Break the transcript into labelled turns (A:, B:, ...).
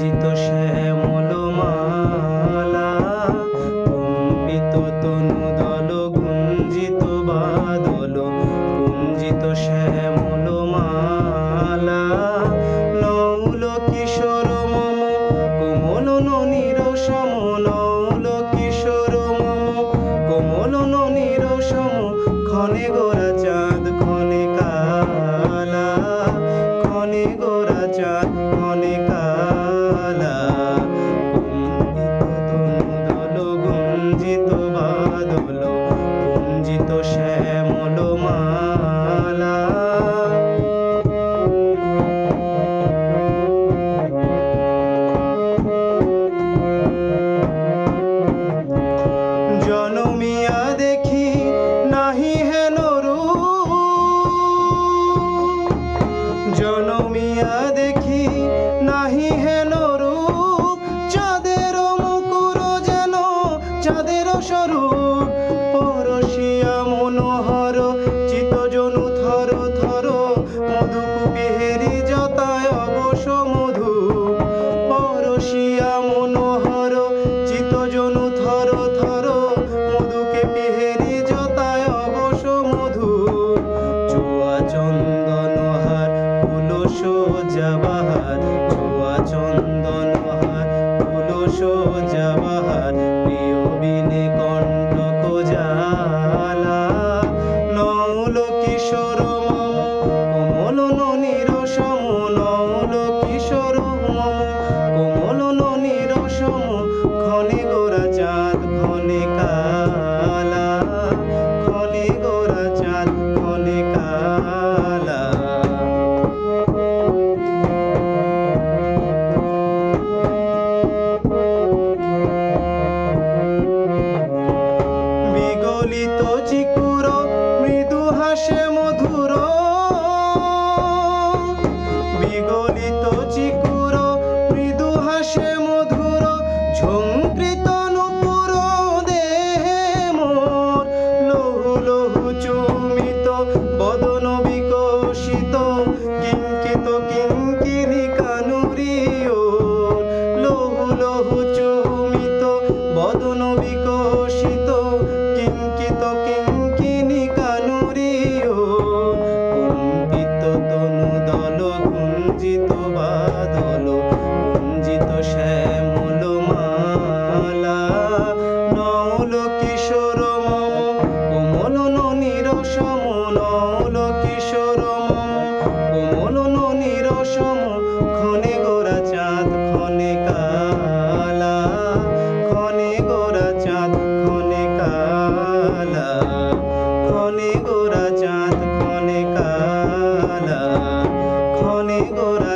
A: গুঞ্জিত শ্যামল মালা, কম্পিত তনুদল গুঞ্জিত বাদল, গুঞ্জিত শ্যামল মালা। নৌল কিশোর মম কোমল ননির সম, নৌল কিশোর মম কোমল ননির সম, ক্ষণে গোরা চাঁদ ক্ষণে কালা, ক্ষণে গোরা চাঁদ ক্ষণে কালা। কম্পিত তনুদল গুঞ্জিত বাদল, গুঞ্জিত শ্যামল মালা। জনমিয়া দেখি নাহি হেন রূপ, জনমিয়া দেখি নাহি হেন রূপ, চাঁদের মুকুর যেন চাঁদের স্বরূপ। পরশিয়া মনোহর চিতজনু থর থর, মধুকুপিহেরি জতায় অবশ মধু। পরশিয়া মনোহর চিতজনু থর থর, মধুকে পিহেরি জতায় অবশ মধু। চুয়া চন্দন হার কুলস যাবাহার, চুয়া চন্দন হার কুলস যাবাহার, প্রিয় বিনে কণ্টক জ্বালা। নৌল কিশোর মম কোমল ননির সম, নৌল কিশোর মম কোমল ননির সম, ক্ষণে গোরা চাঁদ ক্ষণে কালা, ক্ষণে গোরা চাঁদ ক্ষণে কালা। বিগলিত চিকুর মৃদু হাসে মধুর, বিগলিত চিকুর মৃদু হাসে মধুর, ঝঙ্কৃত নূপুর দেহে মোর। লহু লহু চুমিত বদন বিকশিত, কিঙ্কিত কিঙ্কিণী কানুরি ওর। লহু লহু চুমিত বদন বিকশিত, কিঙ্কিত কিঙ্কিণী কানুরি ওর। কম্পিত তনুদল গুঞ্জিত বাদল, গুঞ্জিত শ্যামল মালা। নৌল কিশোর মম কোমল ননির সম, নৌল কিশোর মম কোমল ননির সম, ক্ষণে গোরা চাঁদ ক্ষণে কালা, ক্ষণে গোরা চাঁদ ক্ষণে কালা, ক্ষণে গোরা চাঁদ ক্ষণে কালা, ক্ষণে গোরা